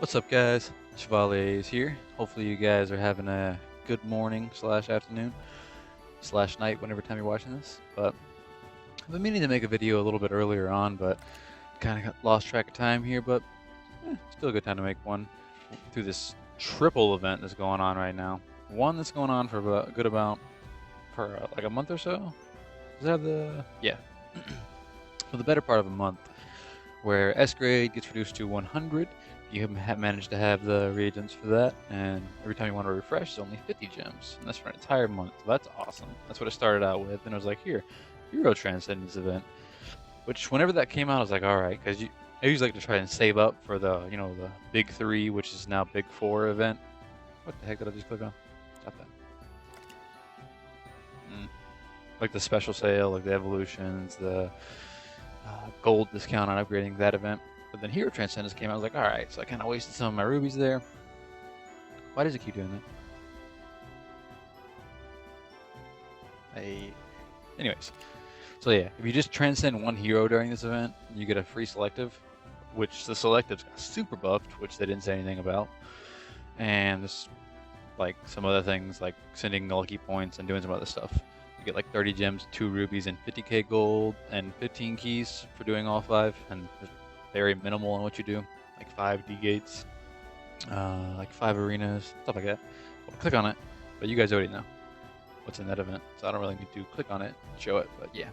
What's up, guys? Chevaliers here. Hopefully you guys are having a good morning slash afternoon slash night whenever time you're watching this. But I've been meaning to make a video a little bit earlier on, but kind of got lost track of time here. But still a good time to make one through this triple event that's going on right now. One that's going on for a good amount for like a month or so. Is that for the better part of a month, where S grade gets reduced to 100. You have managed to have the reagents for that, and every time you want to refresh, it's only 50 gems, and that's for an entire month. So that's awesome. That's what it started out with, and I was like, here, Euro Transcendence event. Which, whenever that came out, I was like, all right, because I usually like to try and save up for the the big 3, which is now big 4 event. What the heck did I just click on? Stop that. Like the special sale, like the evolutions, the gold discount on upgrading that event. But then Hero Transcendence came out. I was like, all right, so I kind of wasted some of my rubies there. Why does it keep doing that? Anyways, so yeah, if you just transcend one hero during this event, you get a free selective, which the selectives got super buffed, which they didn't say anything about. And this, like some other things, like sending lucky points and doing some other stuff. You get like 30 gems, 2 rubies, and 50k gold, and 15 keys for doing all 5. And very minimal on what you do, like 5 D-gates, like 5 arenas, stuff like that. Well, click on it, but you guys already know what's in that event, so I don't really need to click on it, show it, but yeah.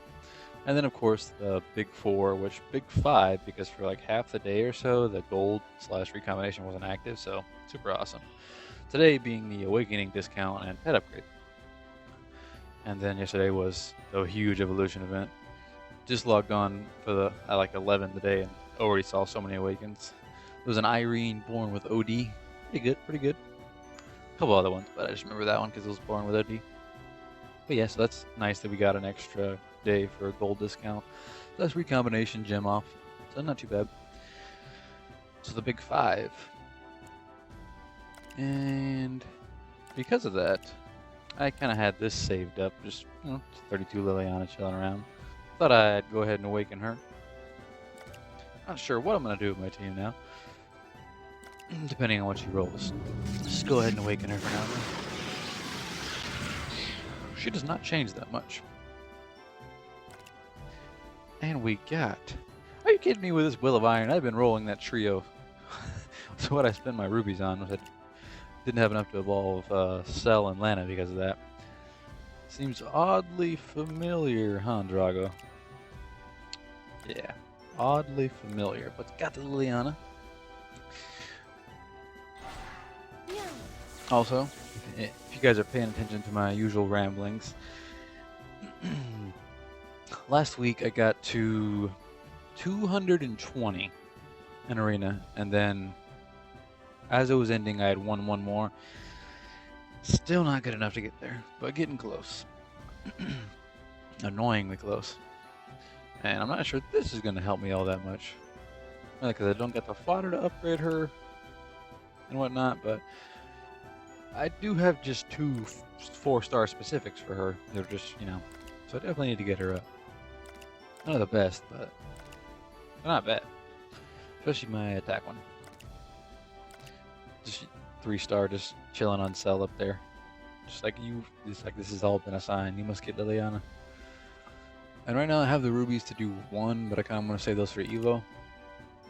And then of course the big 4, which big 5, because for like half the day or so, the gold / recombination wasn't active, so super awesome. Today being the awakening discount and pet upgrade. And then yesterday was the huge evolution event. Just logged on for at like 11 today and already saw so many awakens. There was an Irene born with OD. Pretty good. A couple other ones, but I just remember that one because it was born with OD. But yeah, so that's nice that we got an extra day for a gold discount. That's recombination gem off, so not too bad. So the big 5. And because of that, I kind of had this saved up, just 32 Liliana chilling around. Thought I'd go ahead and awaken her. Not sure what I'm going to do with my team now, depending on what she rolls. Just go ahead and awaken her for now. She does not change that much. And we got... Are you kidding me with this Will of Iron? I've been rolling that trio. So what I spent my rubies on was I didn't have enough to evolve Cell and Lana because of that. Seems oddly familiar, huh, Drago? Yeah, oddly familiar, but got the Liliana. Also, if you guys are paying attention to my usual ramblings, last week I got to 220 in arena, and then as it was ending, I had one more. Still not good enough to get there, but getting close. Annoyingly close. And I'm not sure this is going to help me all that much. Because I don't get the fodder to upgrade her and whatnot, but I do have just 2 4-star specifics for her. They're just, so I definitely need to get her up. Not the best, but they're not bad. Especially my attack one. Just 3-star, just chilling on Cell up there. Just like this has all been a sign. You must get Liliana. And right now I have the rubies to do 1, but I kind of want to save those for Evo.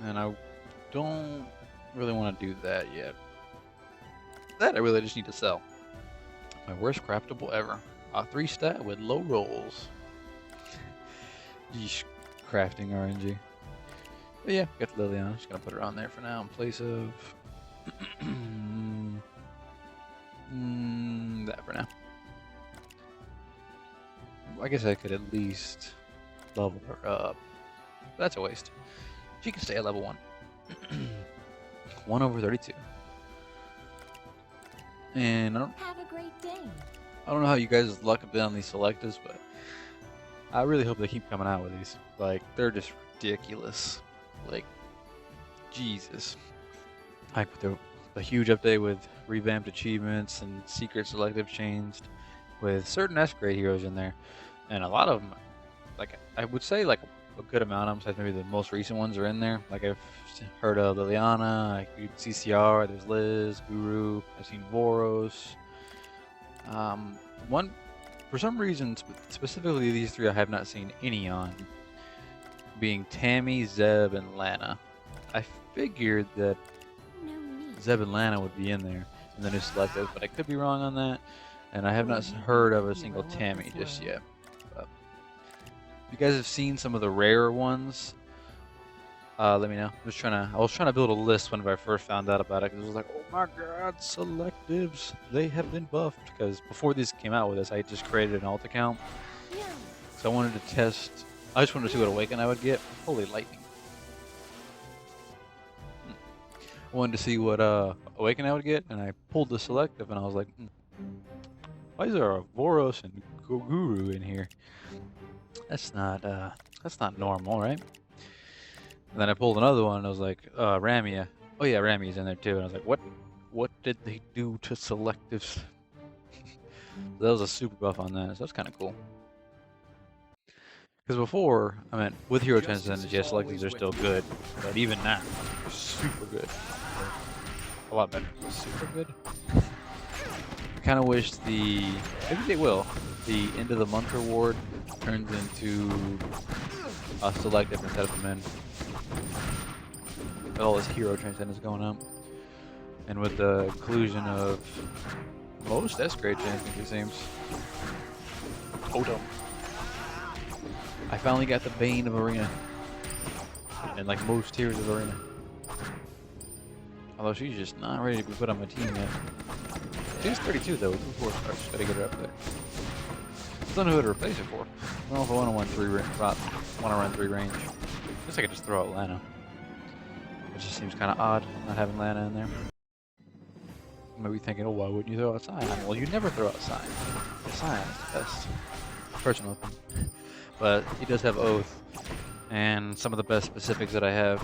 And I don't really want to do that yet. That I really just need to sell. My worst craftable ever. A 3-stat with low rolls. Yeesh, crafting RNG. But yeah, got the Liliana. Just gonna put her on there for now in place of that for now. I guess I could at least level her up. But that's a waste. She can stay at level 1. 1 over 32. And Have a great day. I don't know how you guys' luck have been on these selectives, but I really hope they keep coming out with these. Like, they're just ridiculous. Like, Jesus. Like, with the huge update with revamped achievements and secret selective changed, with certain S grade heroes in there, and a lot of them, like I would say, like a good amount of them. So maybe the most recent ones are in there. Like I've heard of Liliana, I could CCR. There's Liz, Guru. I've seen Voros. One, for some reason, specifically these three, I have not seen any on. Being Tammy, Zeb, and Lana. I figured that Zeb and Lana would be in there in the new Selective, but I could be wrong on that. And I have not heard of a single Tammy just yet. But if you guys have seen some of the rarer ones, let me know. I was trying to build a list whenever I first found out about it, because it was like, oh my god, Selectives, they have been buffed. Because before these came out with us, I just created an alt account. So I wanted to test. I just wanted to see what Awaken I would get. Holy lightning. I wanted to see what Awaken I would get, and I pulled the Selective, and I was like, why is there a Voros and Guru in here? That's not normal, right? And then I pulled another one, and I was like, Ramia. Oh yeah, Ramia's in there too. And I was like, what did they do to Selectives? That was a super buff on that, so that's kind of cool. Because before, I mean, with Hero Transcending, yes, Selectives are still good, but even now, they're super good. A lot better. Super good. I kind of wish maybe they will, the end of the month reward turns into a Selective instead of a min. With all this Hero Transcendence going up. And with the inclusion of most S-grade champions, it seems. Totem. I finally got the Bane of Arena. And like most tiers of Arena. Although she's just not ready to be put on my team yet. She's 32 though, with 4 stars. Gotta get her up there. I don't know who to replace her for. I don't know if I want to run 3 range. I guess I could just throw out Lana. It just seems kind of odd not having Lana in there. Maybe thinking, oh, why wouldn't you throw out Sion? Well, you never throw out Sion. Sion is the best. Personal opinion. But he does have Oath, and some of the best specifics that I have,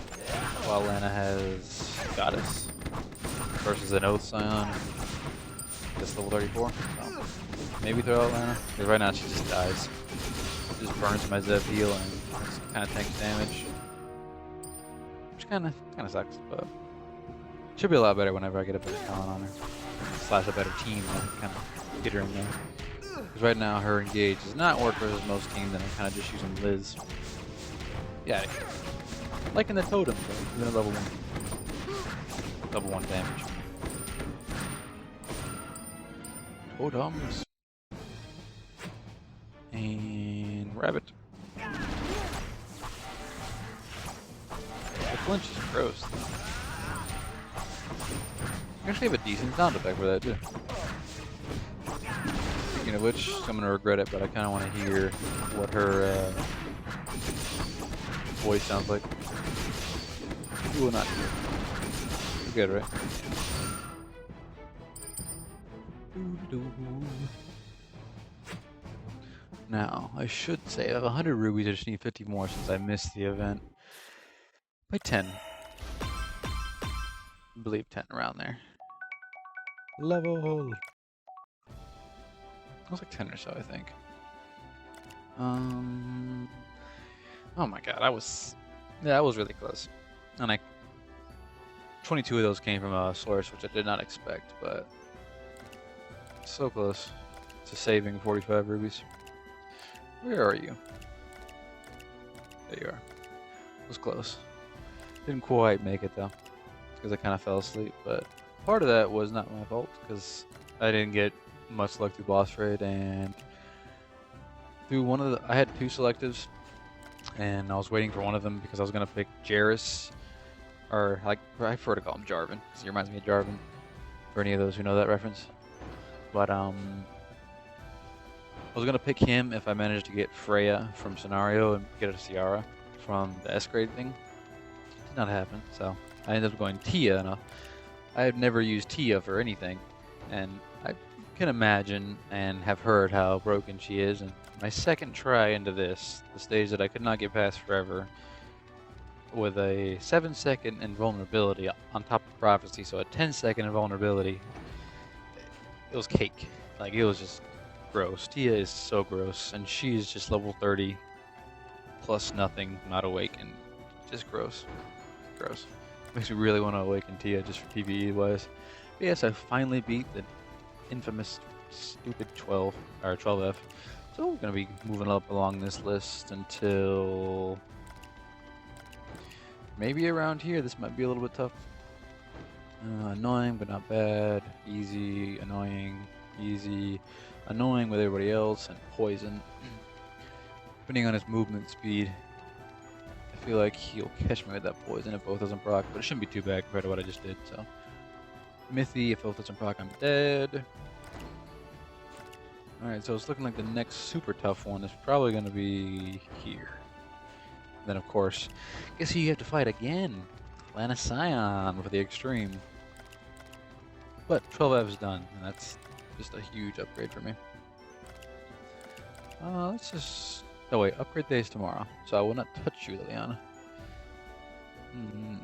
while Lana has Goddess versus an Oath Scion. Just level 34. So maybe throw out Lana. Because right now she just dies. Just burns my Zeb heal and kind of tanks damage. Which kind of sucks, but should be a lot better whenever I get a better talent on her. Slash a better team to kind of get her in there. Because right now her engage does not work versus most teams, and I'm kind of just using Liz. Yeah, like in the totem, even at level 1. Level 1 damage. Totems. And rabbit. The flinch is gross. I actually have a decent sound effect for that too. Speaking of which, I'm gonna regret it, but I kind of want to hear what her voice sounds like. You will not hear. You're good, right? Now, I should say I have 100 rubies. I just need 50 more since I missed the event by 10. I believe 10 around there. Level. It was like 10 or so, I think. Oh my god, that was really close. And 22 of those came from a source, which I did not expect, but so close to saving 45 rubies. Where are you? There you are. It was close. Didn't quite make it though, because I kind of fell asleep, but part of that was not my fault, because I didn't get much luck through boss raid, and through I had 2 selectives, and I was waiting for one of them because I was going to pick Jairus, or I prefer to call him Jarvan, because he reminds me of Jarvan, for any of those who know that reference. But I was going to pick him if I managed to get Freya from Scenario and get a Ciara from the S-grade thing. Did not happen, so I ended up going Tia, and I had never used Tia for anything, and I can imagine and have heard how broken she is, and my second try into this, the stage that I could not get past forever, with a 7-second invulnerability on top of Prophecy, so a 10-second invulnerability, it was cake. Like, it was just gross. Tia is so gross, and she's just level 30. plus nothing, not awaken. Just gross. Gross. Makes me really want to awaken Tia just for PvE wise. But yes, I finally beat the infamous stupid 12 or 12F. So we're gonna be moving up along this list until maybe around here. This might be a little bit tough. Annoying, but not bad. Easy, annoying, easy, annoying with everybody else, and poison. Depending on his movement speed, I feel like he'll catch me with that poison if both doesn't proc, but it shouldn't be too bad compared to what I just did. So, Mithy, if both doesn't proc, I'm dead. Alright, so it's looking like the next super tough one is probably going to be here. Then, of course, guess who you have to fight again? Lana Scion for the extreme. But 12F is done, and that's just a huge upgrade for me. Let's just... Oh wait, upgrade day is tomorrow, so I will not touch you, Liana. You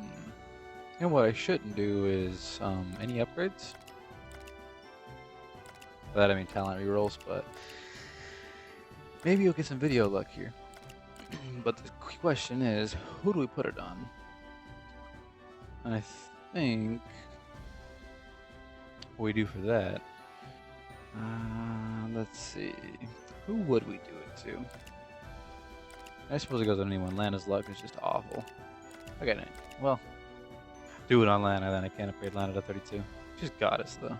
know what I shouldn't do is, any upgrades? By that I mean talent rerolls, but maybe you'll get some video luck here. But the question is, who do we put it on? And I think what we do for that, let's see, who would we do it to? I suppose it goes on anyone. Lana's luck is just awful. Okay, well, do it on Lana, then I can't upgrade Lana to 32. She's goddess though.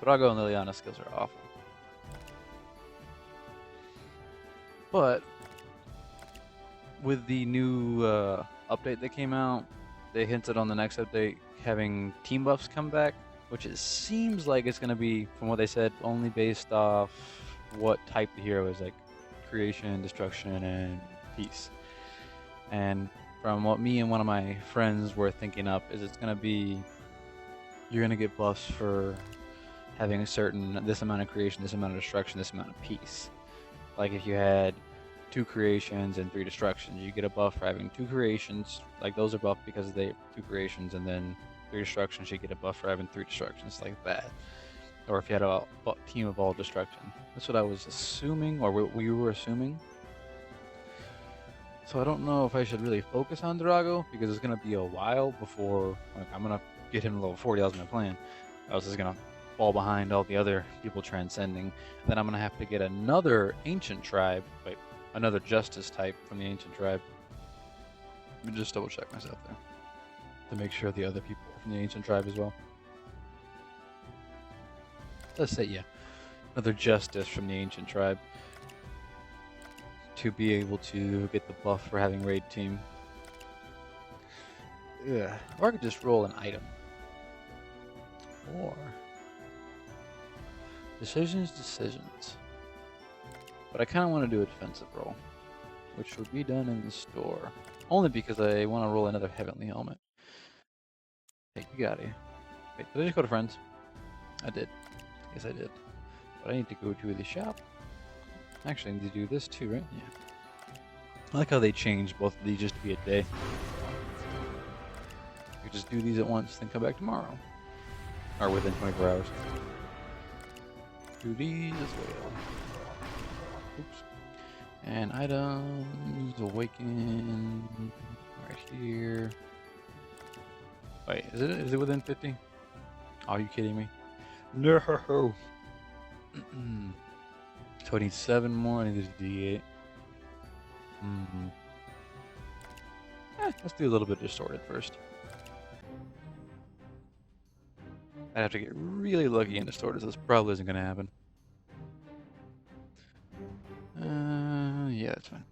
Drago and Liliana's skills are awful. But with the new update that came out, they hinted on the next update having team buffs come back, which it seems like it's going to be, from what they said, only based off what type the hero is, like creation, destruction, and peace. And from what me and one of my friends were thinking up, is it's going to be, you're going to get buffs for having a certain, this amount of creation, this amount of destruction, this amount of peace. Like if you had 2 creations and 3 destructions, you get a buff for having 2 creations, like those are buffed because they have 2 creations, and then 3 destructions, you get a buff for having 3 destructions, like that. Or if you had a team of all destruction. That's what I was assuming, or we were assuming. So I don't know if I should really focus on Drago, because it's going to be a while before, like, I'm going to get him to level 40, that was my plan. I was just going to fall behind all the other people transcending. Then I'm going to have to get another ancient tribe, another justice type from the ancient tribe. Let me just double check myself there, to make sure the other people are from the ancient tribe as well. Let's say, yeah, another justice from the ancient tribe, to be able to get the buff for having raid team. Yeah, or I could just roll an item. Or decisions. But I kind of want to do a defensive roll, which would be done in the store. Only because I want to roll another heavenly helmet. Hey, you got it. Wait, did I just go to friends? I did. Yes, I did. But I need to go to the shop. Actually, I need to do this too, right? Yeah. I like how they changed both of these just to be a day. You just do these at once, then come back tomorrow. Or within 24 hours. Do these as well. Oops. And items, awaken, right here. Wait, is it within 50? Are you kidding me? No! So I need 7 more, I need this D8. Let's do a little bit distorted first. I'd have to get really lucky and distorted, so this probably isn't going to happen. Yeah, that's fine.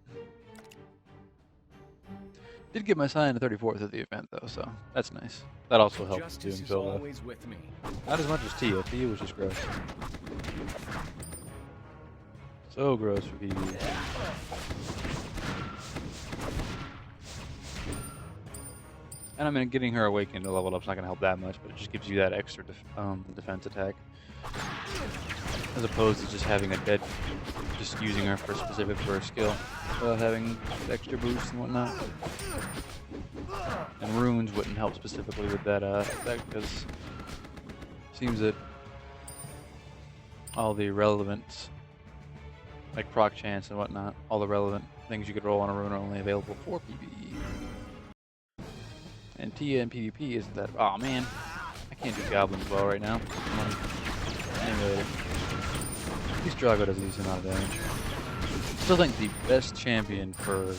Did get my sign to 34th at the event, though, so that's nice. That also helped doing build up. Not as much as Tia. Tia was just gross. So gross for PvE. And I mean, getting her awakened to leveled up is not going to help that much, but it just gives you that extra defense attack. As opposed to just having a dead, just using her for specific for a skill, without having extra boosts and whatnot. And runes wouldn't help specifically with that effect, because it seems that all the relevant, like proc chance and whatnot, all the relevant things you could roll on a rune are only available for PvE. And Tia and PvP isn't that. Oh man, I can't do goblins well right now. Anyway, at least Drago does a decent amount of damage. Still think the best champion for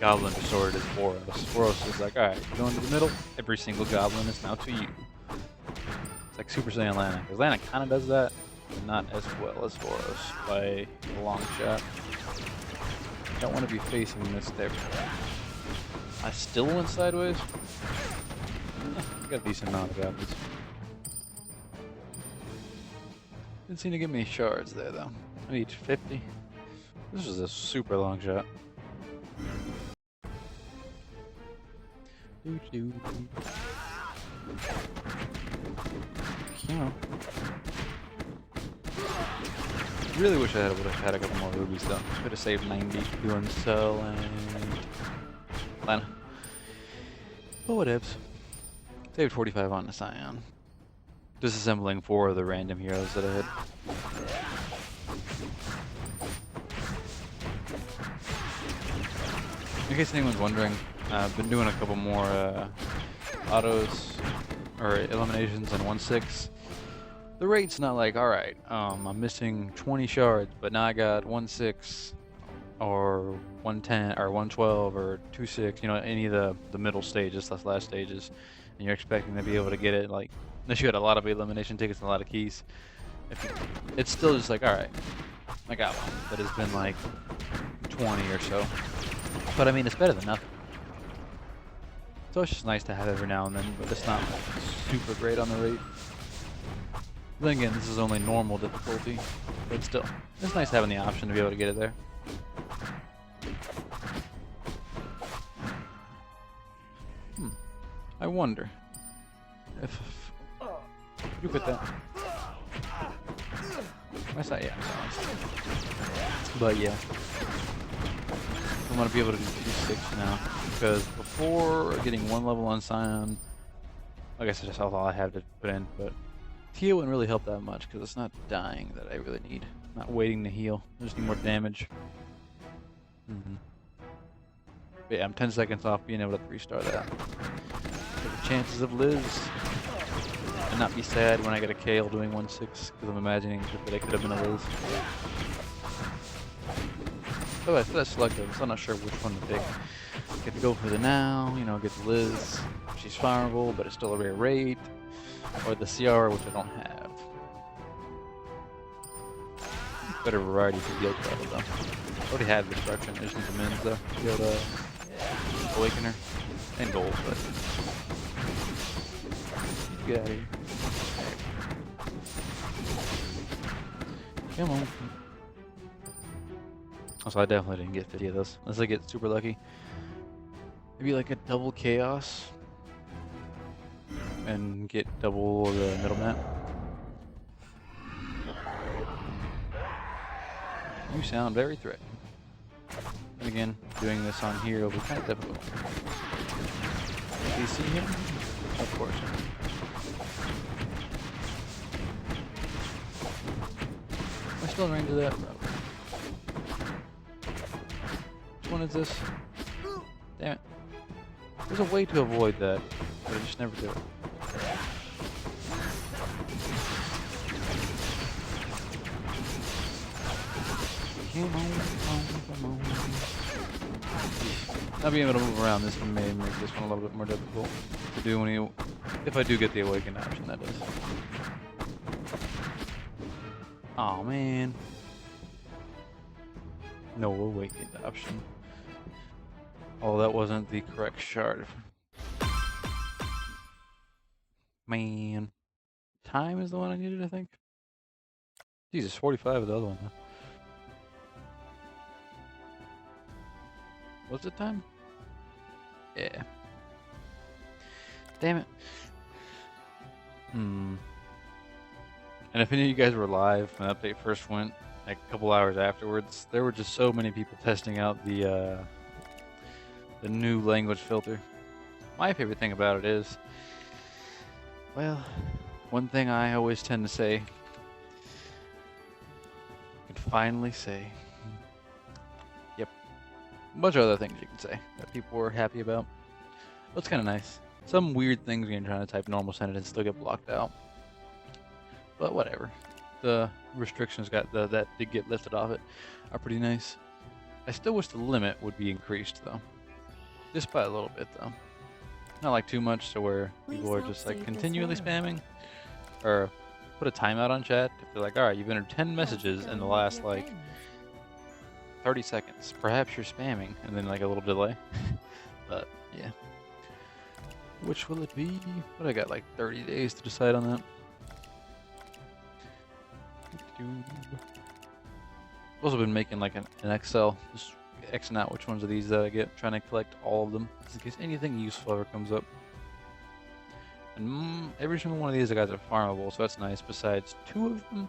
Goblin Sword is Boros. Boros is like, alright, you go into the middle, every single goblin is now to you. It's like Super Saiyan Lana, because Lana kind of does that, but not as well as Boros by a long shot. You don't want to be facing this there. I still went sideways. Got a decent amount of goblins. Didn't seem to get me shards there though. I need 50. This was a super long shot. Really wish I would have had a couple more rubies though. Could have saved 90 doing Cell and Lana. But whatevs. Saved 45 on the Scion. Disassembling 4 of the random heroes that I had. In case anyone's wondering, I've been doing a couple more autos or eliminations in 1/6. The rate's not like, alright, I'm missing 20 shards, but now I got 1/6 or 110 or 112 or 2/6, you know, any of the middle stages, the last stages, and you're expecting to be able to get it, like, unless you had a lot of elimination tickets and a lot of keys, it's still just like, alright, I got one, but it's been like 20 or so. But I mean, it's better than nothing. So it's just nice to have every now and then, but it's not like super great on the rate. Then again, this is only normal difficulty, but still, it's nice having the option to be able to get it there. I wonder if you put that. I saw, yeah, but yeah, I'm gonna be able to do 2/6 now because before getting 1 level on Scion, I guess that's all I have to put in. But Tia wouldn't really help that much because it's not dying that I really need. Not waiting to heal. I just need more damage. But yeah, I'm 10 seconds off being able to 3-star that. The chances of Liz and not be sad when I get a Kale doing 1/6 because I'm imagining that it could have been a Liz. But for that selective, so I'm not sure which one to pick. Get to go for the now, you know, get the Liz. She's farmable, but it's still a rare rate. Or the CR, which I don't have. Better variety for guild level though. I already had destruction, I just need the mins though. To be able to awaken her. And gold, but get out of here. Come on. Also, I definitely didn't get 50 of those. Unless I get super lucky. Maybe like a double chaos. And get double the middle map. You sound very threatening. And again, doing this on here will be kind of difficult. Do you see him? Of course. Am I still in range of that? Probably. Which one is this? Damn it. There's a way to avoid that, but I just never do it. Come on. Not being able to move around this may make this one a little bit more difficult to do when you, if I do get the awakened option, that is. Oh man. No awakened option. Oh, that wasn't the correct shard. Man. Time is the one I needed, I think. Jesus, 45 of the other one, huh? Was it time? Yeah. Damn it. And if any of you guys were live when the update first went, like a couple hours afterwards, there were just so many people testing out the new language filter. My favorite thing about it is, well, one thing I always tend to say, I can finally say, A bunch of other things you can say that people were happy about. That's kind of nice. Some weird things when you're trying to type normal sentence still get blocked out. But whatever. The restrictions that did get lifted off it are pretty nice. I still wish the limit would be increased though. Just by a little bit though. Not like too much to where people are just like continually spamming. Or put a timeout on chat if they're like, alright, you've entered 10 messages in the last like 30 seconds. Perhaps you're spamming, and then like a little delay. But yeah. Which will it be? What, I got like 30 days to decide on that. I've also been making like an Excel, just Xing out which ones of these that I get, trying to collect all of them, just in case anything useful ever comes up. And every single one of these guys are farmable, so that's nice, besides 2 of them.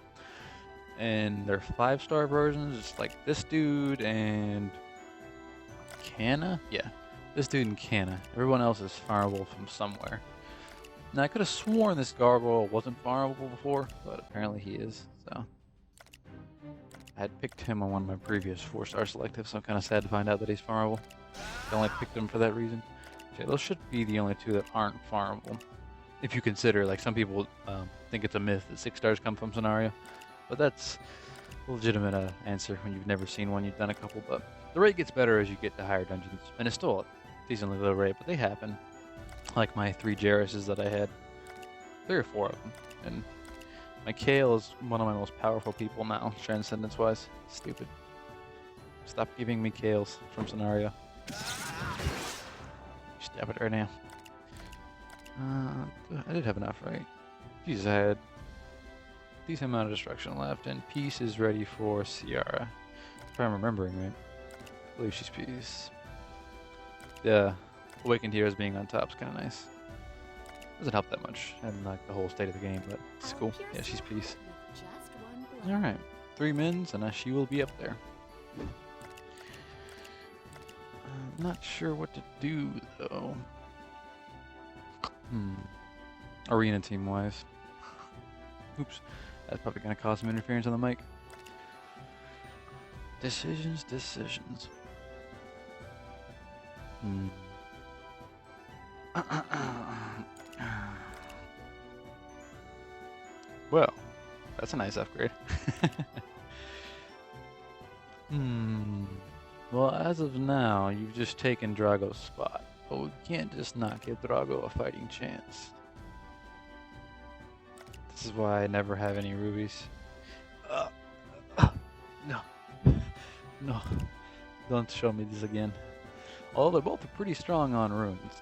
And they're 5-star versions, just like this dude and Canna? Yeah, this dude and Canna. Everyone else is farmable from somewhere. Now I could have sworn this gargoyle wasn't farmable before, but apparently he is, so. I had picked him on one of my previous 4-star selectives, so I'm kind of sad to find out that he's farmable. I only picked him for that reason. Okay, those should be the only 2 that aren't farmable. If you consider, like, some people think it's a myth that 6 stars come from scenario, but that's a legitimate answer when you've never seen one, you've done a couple. But the rate gets better as you get to higher dungeons, and it's still a decently low rate, but they happen. Like my 3 Jarises that I had, 3 or 4 of them, and my Kale is one of my most powerful people now, transcendence wise. Stupid. Stop giving me Kales from scenario. Stab it right now. I did have enough, right? Jesus, I had a decent amount of destruction left, and peace is ready for Ciara. If I'm remembering right. I believe she's peace. The Awakened Heroes being on top is kind of nice. Doesn't help that much in like the whole state of the game, but it's cool. Yeah, she's peace. Alright, 3 mins, and she will be up there. I'm not sure what to do, though. Arena team-wise. Oops. That's probably going to cause some interference on the mic. Decisions. Well, that's a nice upgrade. Well, as of now, you've just taken Drago's spot, but we can't just not give Drago a fighting chance. This is why I never have any rubies. No, don't show me this again. Although they're both pretty strong on runes.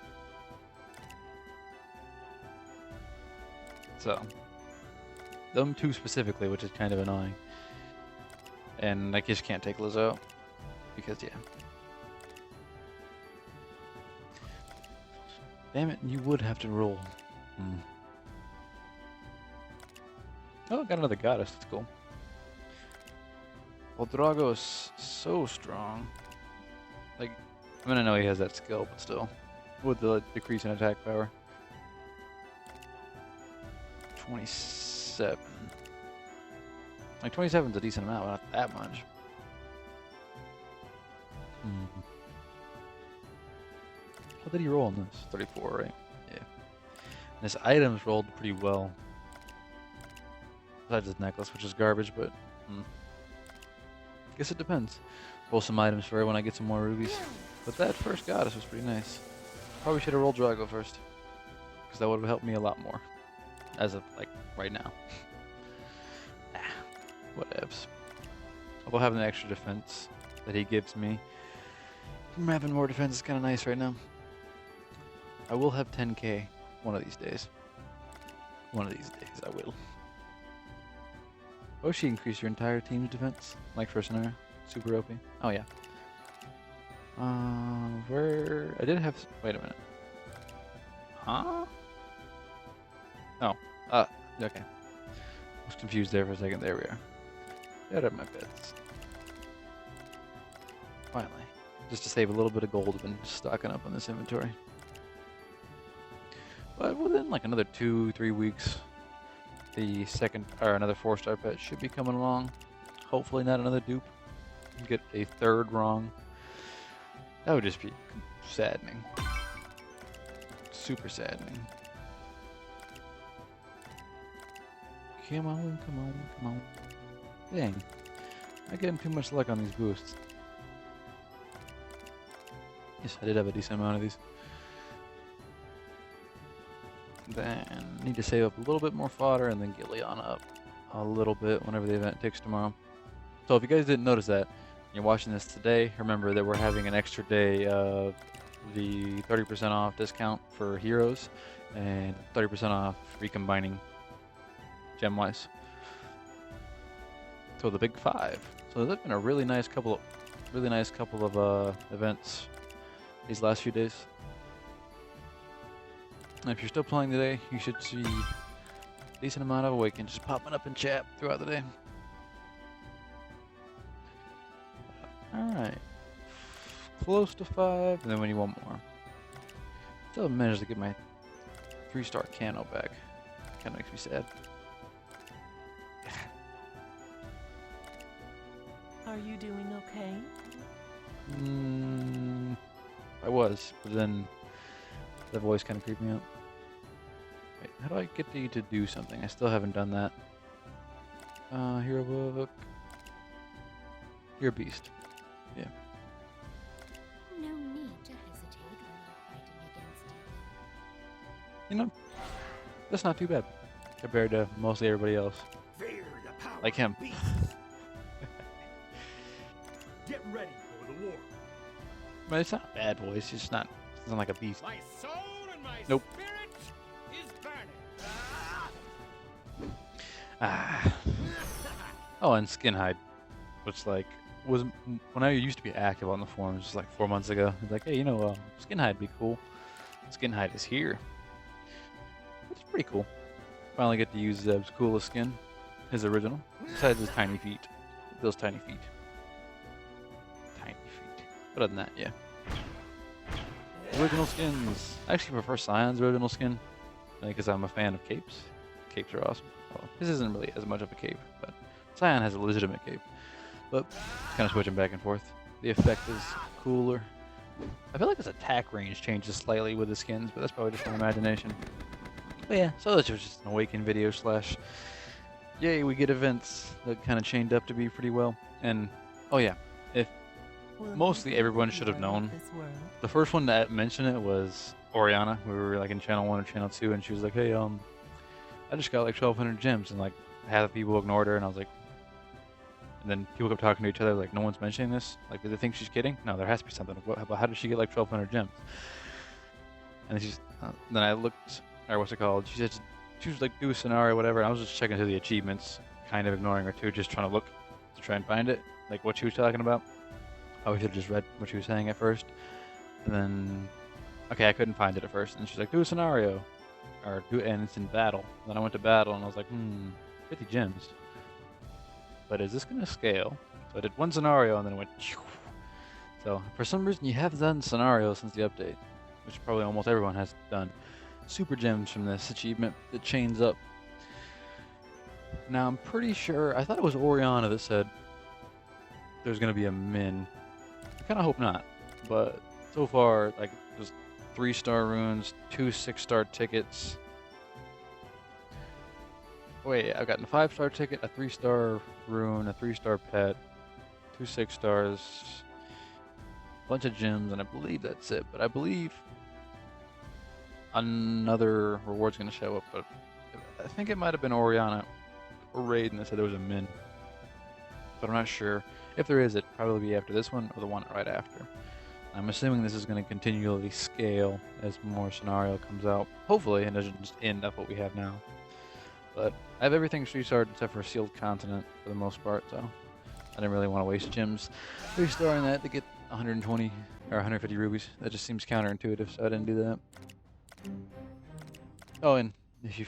So, them 2 specifically, which is kind of annoying. And I just can't take Lizzo. Because, yeah. Damn it, you would have to roll. Oh, got another goddess, that's cool. Well, Drago is so strong. Like, I mean, I know he has that skill, but still. With the decrease in attack power. 27. Like, 27's a decent amount, but not that much. How did he roll on this? 34, right? Yeah. And his items rolled pretty well. Besides his necklace, which is garbage, but guess it depends. Roll some items for her when I get some more rubies. But that first goddess was pretty nice. Probably should have rolled Drago first, because that would have helped me a lot more. As of, like, right now. Whatevs. Although having the extra defense that he gives me from having more defense is kind of nice right now. I will have 10k one of these days. One of these days I will. Oh, she increased your entire team's defense? Like first scenario? Super OP. Oh yeah. Where... I did have... Wait a minute. Huh? Oh. Okay. I was confused there for a second. There we are. Out of my beds. Finally. Just to save a little bit of gold, I've been stocking up on this inventory. But within like another 2-3 weeks, the second, or another 4-star pet should be coming along. Hopefully not another dupe. Get a 3rd wrong. That would just be saddening. Super saddening. Come on, come on, come on. Dang. I'm getting too much luck on these boosts. Yes, I did have a decent amount of these. Then need to save up a little bit more fodder and then get Liana up a little bit whenever the event takes tomorrow. So if you guys didn't notice that, you're watching this today, remember that we're having an extra day of the 30% off discount for heroes and 30% off recombining gem-wise. So the big 5. So there's been a really nice couple of events these last few days. And if you're still playing today, you should see a decent amount of Awaken just popping up in chat throughout the day. Alright. Close to 5, and then we need one more. Still haven't managed to get my 3-star cano back. Kinda makes me sad. Are you doing okay? I was, but then the voice kind of creeped me out. Wait, how do I get you to do something? I still haven't done that. Hero book. Hero beast. Yeah. No need to hesitate when you're fighting against evil. You know, that's not too bad compared to mostly everybody else. Fear the power Like him. of beasts. Get ready for the war. But it's not a bad voice. It's not. It's not like a beast. My soul and my Nope. spirit is burning. Ah. Oh, and skin hide, which like was when I used to be active on the forums just like 4 months ago. It's like, hey, you know, skin hide would be cool. Skin hide is here. It's pretty cool. Finally get to use Zeb's coolest skin, his original. Besides his tiny feet, those tiny feet. Tiny feet. But other than that, yeah. Original skins. I actually prefer Scion's original skin because I'm a fan of capes. Capes are awesome. Well, this isn't really as much of a cape, but Scion has a legitimate cape. But kind of switching back and forth. The effect is cooler. I feel like his attack range changes slightly with the skins, but that's probably just my imagination. But yeah, so this was just an Awaken video slash. Yay, we get events that kind of chained up to be pretty well. And oh yeah, if mostly everyone should have known. The first one that mentioned it was Oriana. We were like in channel 1 or channel 2, and she was like, "Hey, I just got like 1,200 gems," and like half the people ignored her, and I was like, and then people kept talking to each other like, "No one's mentioning this. Like, do they think she's kidding? No, there has to be something. How did she get like 1,200 gems?" And she's, then I looked, or what's it called? She said she was like, do a scenario, whatever. And I was just checking through the achievements, kind of ignoring her too, just trying to look to try and find it, like what she was talking about. I should have just read what she was saying at first, and then okay, I couldn't find it at first, and she's like, do a scenario, or do, and it's in battle. Then I went to battle, and I was like, 50 gems. But is this gonna scale? So I did one scenario, and then it went. So for some reason, you have done scenarios since the update, which probably almost everyone has done. Super gems from this achievement that chains up. Now I'm pretty sure, I thought it was Oriana that said there's gonna be a min. I kind of hope not, but so far, like, there's 3-star runes, 2 6-star tickets. Wait, I've gotten a 5-star ticket, a 3-star rune, a 3-star pet, 2 6-stars, a bunch of gems, and I believe that's it. But I believe another reward's gonna show up, but I think it might have been Oriana or Raiden that said there was a min. But I'm not sure. If there is, it'd probably be after this one or the one right after. I'm assuming this is going to continually scale as more scenario comes out. Hopefully, it doesn't just end up what we have now. But I have everything 3-starred except for Sealed Continent for the most part, so I didn't really want to waste gems 3-starring that to get 120 or 150 rubies. That just seems counterintuitive, so I didn't do that. Oh, and if you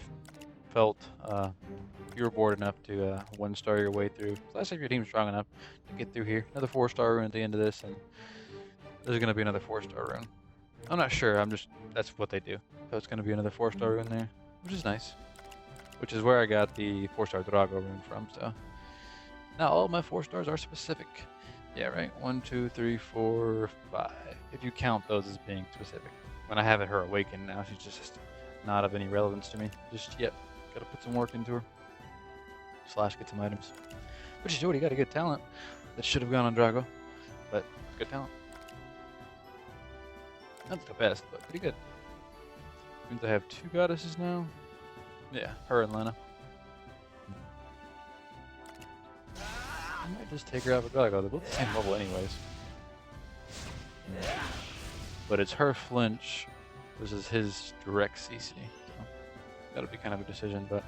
felt you were bored enough to 1-star your way through, so let's say your team's strong enough to get through here. Another 4-star rune at the end of this, and there's going to be another 4-star rune. I'm not sure, that's what they do. So it's going to be another 4-star rune there, which is nice. Which is where I got the 4-star Drago rune from, so. Now all of my 4-stars are specific. Yeah, right. 1, 2, 3, 4, 5. If you count those as being specific. When I have her awakened now, she's just not of any relevance to me just yet. Gotta put some work into her. Slash get some items. But she's already got a good talent. That should have gone on Drago. But good talent. Not the best, but pretty good. Means I have 2 goddesses now. Yeah, her and Lena. I might just take her out with Drago. They're both the same level anyways. But it's her flinch versus his direct CC. So that'll be kind of a decision. But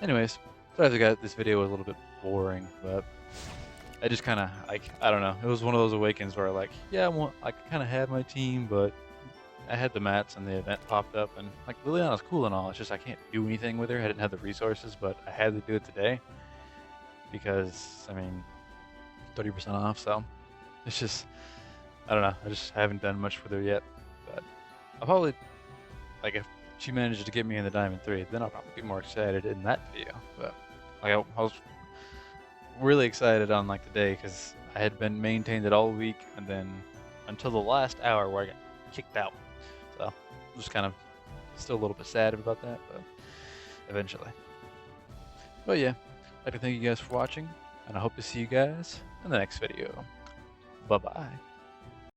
anyways, sorry if this video was a little bit boring, but I just kind of, like, I don't know. It was one of those awakens where yeah, I kind of had my team, but I had the mats and the event popped up, and like Liliana's cool and all. It's just I can't do anything with her. I didn't have the resources, but I had to do it today because I mean, 30% off. So it's just, I don't know. I just haven't done much with her yet, but I'll probably, like, if she manages to get me in the Diamond 3, then I'll probably be more excited in that video. But like I was really excited on like the day because I had been maintained it all week, and then until the last hour where I got kicked out. So I'm just kind of still a little bit sad about that, but eventually. But yeah, I'd like to thank you guys for watching, and I hope to see you guys in the next video. Bye bye.